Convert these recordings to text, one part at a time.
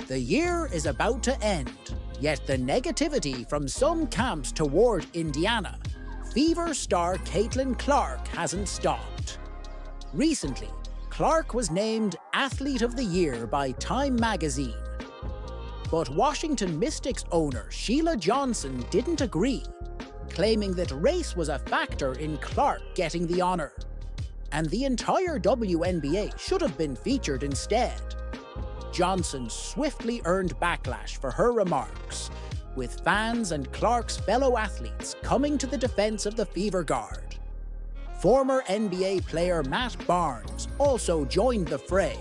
The year is about to end, yet the negativity from some camps toward Indiana, Fever star Caitlin Clark hasn't stopped. Recently, Clark was named Athlete of the Year by Time magazine. But Washington Mystics owner Sheila Johnson didn't agree, claiming that race was a factor in Clark getting the honor, and the entire WNBA should have been featured instead. Johnson swiftly earned backlash for her remarks, with fans and Clark's fellow athletes coming to the defense of the Fever guard. Former NBA player Matt Barnes also joined the fray,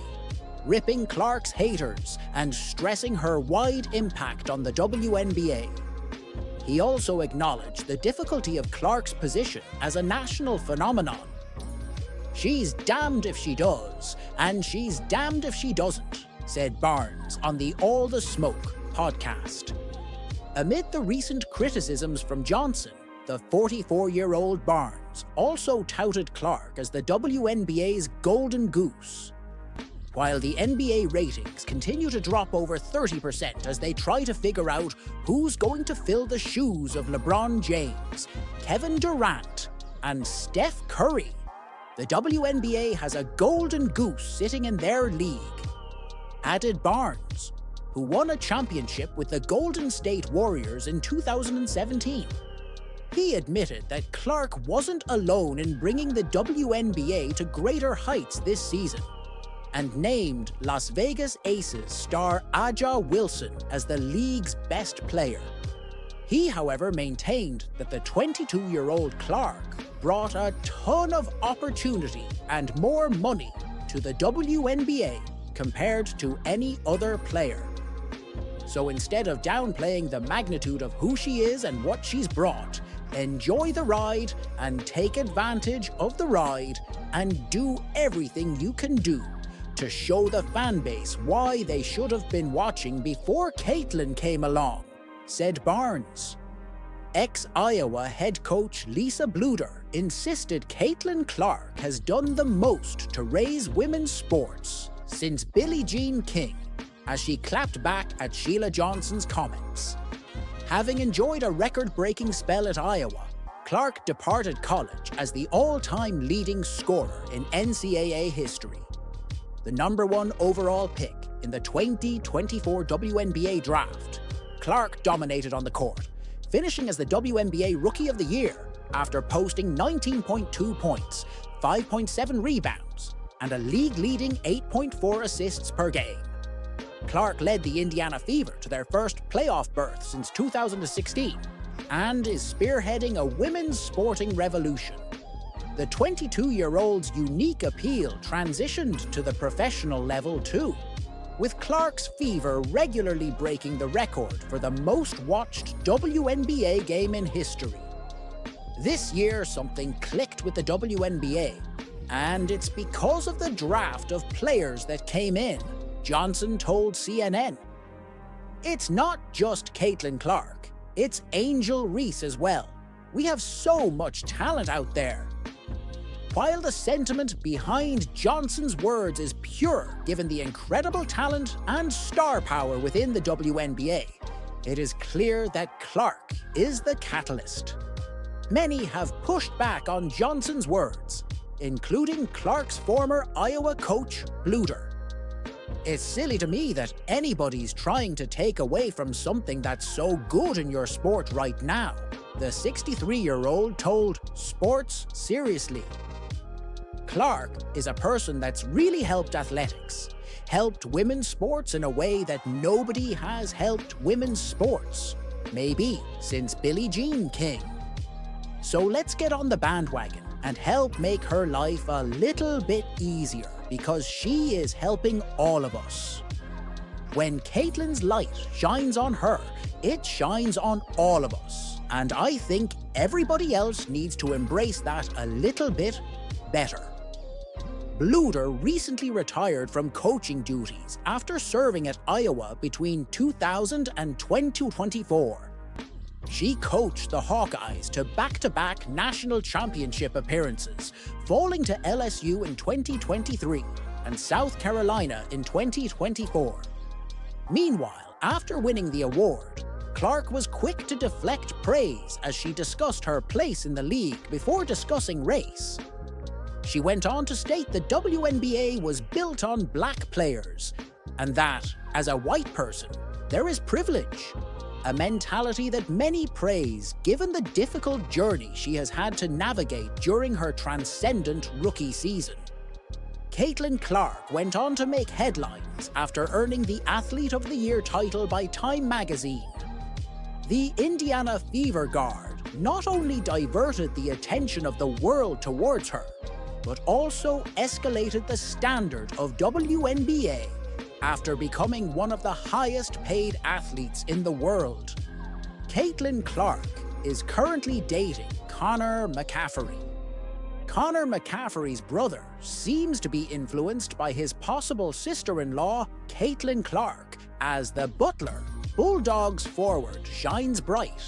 ripping Clark's haters and stressing her wide impact on the WNBA. He also acknowledged the difficulty of Clark's position as a national phenomenon. "She's damned if she does, and she's damned if she doesn't," said Barnes on the All the Smoke podcast. Amid the recent criticisms from Johnson, the 44-year-old Barnes also touted Clark as the WNBA's golden goose. While the NBA ratings continue to drop over 30% as they try to figure out who's going to fill the shoes of LeBron James, Kevin Durant, and Steph Curry, the WNBA has a golden goose sitting in their league, added Barnes, who won a championship with the Golden State Warriors in 2017. He admitted that Clark wasn't alone in bringing the WNBA to greater heights this season, and named Las Vegas Aces star Aja Wilson as the league's best player. He, however, maintained that the 22-year-old Clark brought a ton of opportunity and more money to the WNBA compared to any other player. So instead of downplaying the magnitude of who she is and what she's brought, enjoy the ride and take advantage of the ride and do everything you can do to show the fan base why they should have been watching before Caitlin came along, said Barnes. Ex-Iowa head coach Lisa Bluder insisted Caitlin Clark has done the most to raise women's sports since Billie Jean King, as she clapped back at Sheila Johnson's comments. Having enjoyed a record-breaking spell at Iowa, Clark departed college as the all-time leading scorer in NCAA history. The #1 overall pick in the 2024 WNBA draft, Clark dominated on the court, finishing as the WNBA Rookie of the Year after posting 19.2 points, 5.7 rebounds, and a league-leading 8.4 assists per game. Clark led the Indiana Fever to their first playoff berth since 2016 and is spearheading a women's sporting revolution. The 22-year-old's unique appeal transitioned to the professional level too, with Clark's Fever regularly breaking the record for the most-watched WNBA game in history. This year, something clicked with the WNBA, and it's because of the draft of players that came in, Johnson told CNN. It's not just Caitlin Clark, it's Angel Reese as well. We have so much talent out there. While the sentiment behind Johnson's words is pure given the incredible talent and star power within the WNBA, it is clear that Clark is the catalyst. Many have pushed back on Johnson's words, including Clark's former Iowa coach, Bluder. It's silly to me that anybody's trying to take away from something that's so good in your sport right now, the 63-year-old told Sports Seriously. Clark is a person that's really helped athletics, helped women's sports in a way that nobody has helped women's sports, maybe since Billie Jean King. So let's get on the bandwagon and help make her life a little bit easier, because she is helping all of us. When Caitlin's light shines on her, it shines on all of us, and I think everybody else needs to embrace that a little bit better. Bluder recently retired from coaching duties after serving at Iowa between 2000 and 2024. She coached the Hawkeyes to back-to-back national championship appearances, falling to LSU in 2023 and South Carolina in 2024. Meanwhile, after winning the award, Clark was quick to deflect praise as she discussed her place in the league before discussing race. She went on to state the WNBA was built on black players, and that, as a white person, there is privilege, a mentality that many praise given the difficult journey she has had to navigate during her transcendent rookie season. Caitlin Clark went on to make headlines after earning the Athlete of the Year title by Time magazine. The Indiana Fever guard not only diverted the attention of the world towards her, but also escalated the standard of WNBA after becoming one of the highest paid athletes in the world. Caitlin Clark is currently dating Connor McCaffery. Connor McCaffery's brother seems to be influenced by his possible sister-in-law, Caitlin Clark, as the butler Bulldogs forward shines bright.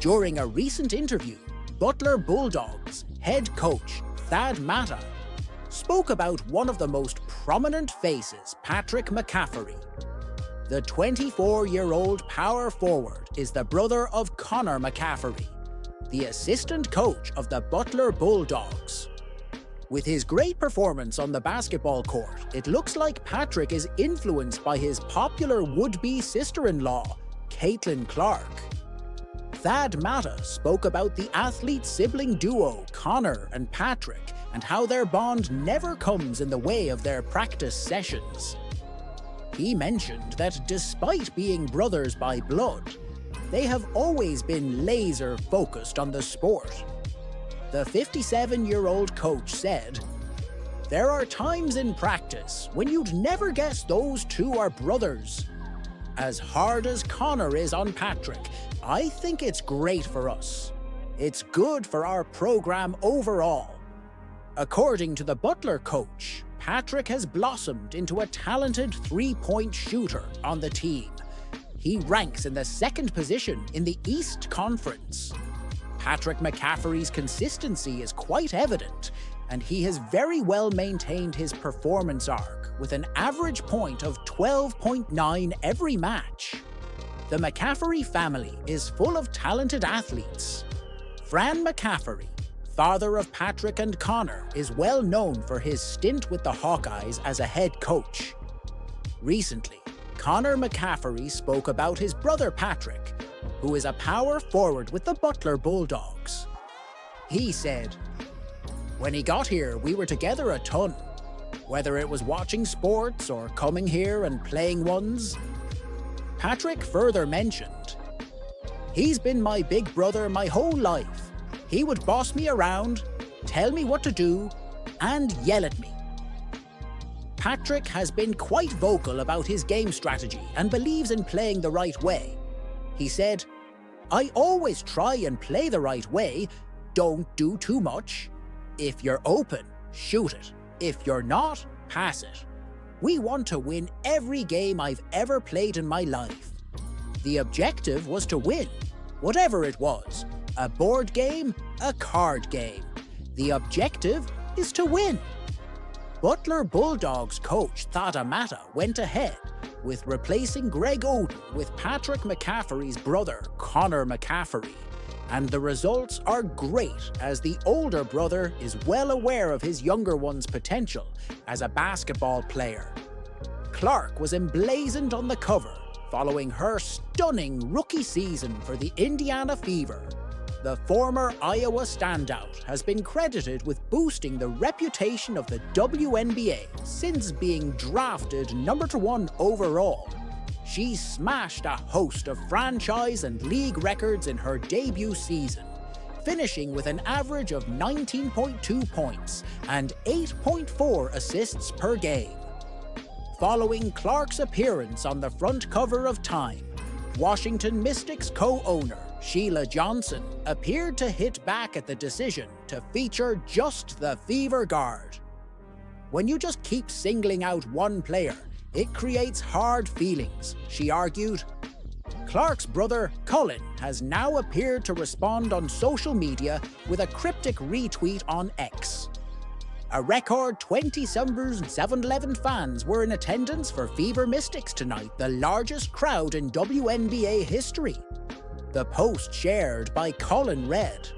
During a recent interview, Butler Bulldogs head coach Thad Matta spoke about one of the most prominent faces, Patrick McCaffery. The 24-year-old power forward is the brother of Connor McCaffery, the assistant coach of the Butler Bulldogs. With his great performance on the basketball court, it looks like Patrick is influenced by his popular would-be sister-in-law, Caitlin Clark. Thad Matta spoke about the athlete-sibling duo Connor and Patrick and how their bond never comes in the way of their practice sessions. He mentioned that despite being brothers by blood, they have always been laser-focused on the sport. The 57-year-old coach said, "There are times in practice when you'd never guess those two are brothers. As hard as Connor is on Patrick, I think it's great for us. It's good for our program overall." According to the Butler coach, Patrick has blossomed into a talented three-point shooter on the team. He ranks in the second position in the East Conference. Patrick McCaffery's consistency is quite evident, and he has very well maintained his performance arc with an average point of 12.9 every match. The McCaffery family is full of talented athletes. Fran McCaffery, father of Patrick and Connor, is well known for his stint with the Hawkeyes as a head coach. Recently, Connor McCaffery spoke about his brother Patrick, who is a power forward with the Butler Bulldogs. He said, "When he got here, we were together a ton, whether it was watching sports or coming here and playing ones." Patrick further mentioned, "He's been my big brother my whole life. He would boss me around, tell me what to do, and yell at me." Patrick has been quite vocal about his game strategy and believes in playing the right way. He said, "I always try and play the right way. Don't do too much. If you're open, shoot it. If you're not, pass it. We want to win every game I've ever played in my life." The objective was to win, whatever it was. A board game, a card game. The objective is to win. Butler Bulldogs coach Thad Matta went ahead with replacing Greg Oden with Patrick McCaffery's brother Connor McCaffery, and the results are great as the older brother is well aware of his younger one's potential as a basketball player. Clark was emblazoned on the cover following her stunning rookie season for the Indiana Fever. The former Iowa standout has been credited with boosting the reputation of the WNBA since being drafted #1 overall. She smashed a host of franchise and league records in her debut season, finishing with an average of 19.2 points and 8.4 assists per game. Following Clark's appearance on the front cover of Time, Washington Mystics co-owner Sheila Johnson appeared to hit back at the decision to feature just the Fever guard. "When you just keep singling out one player, it creates hard feelings," she argued. Clark's brother, Cullen, has now appeared to respond on social media with a cryptic retweet on X. A record 20,711 fans were in attendance for Fever Mystics tonight, the largest crowd in WNBA history. The post shared by Colin Red.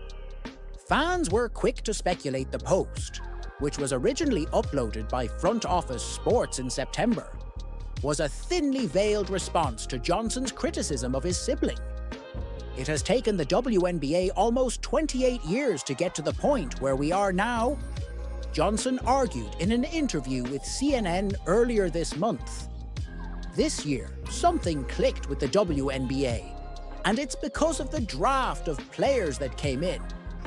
Fans were quick to speculate the post, which was originally uploaded by Front Office Sports in September, was a thinly veiled response to Johnson's criticism of his sibling. It has taken the WNBA almost 28 years to get to the point where we are now. Johnson argued in an interview with CNN earlier this month. This year, something clicked with the WNBA, and it's because of the draft of players that came in.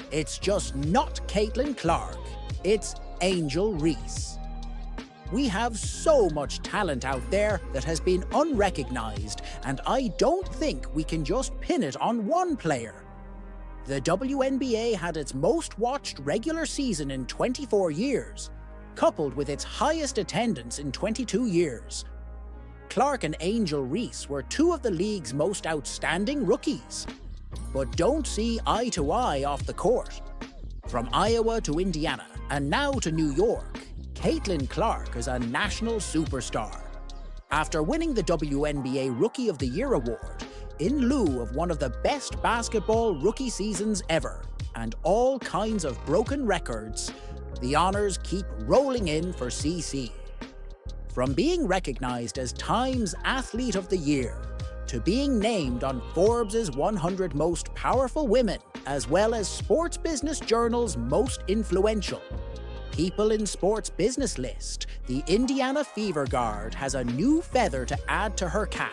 It's just not Caitlin Clark, it's Angel Reese. We have so much talent out there that has been unrecognized, and I don't think we can just pin it on one player. The WNBA had its most watched regular season in 24 years, coupled with its highest attendance in 22 years. Clark and Angel Reese were two of the league's most outstanding rookies, but don't see eye to eye off the court. From Iowa to Indiana, and now to New York, Caitlin Clark is a national superstar. After winning the WNBA Rookie of the Year award, in lieu of one of the best basketball rookie seasons ever, and all kinds of broken records, the honors keep rolling in for CC. From being recognized as Time's Athlete of the Year, to being named on Forbes' 100 Most Powerful Women, as well as Sports Business Journal's Most Influential People in Sports Business list, the Indiana Fever Guard has a new feather to add to her cap.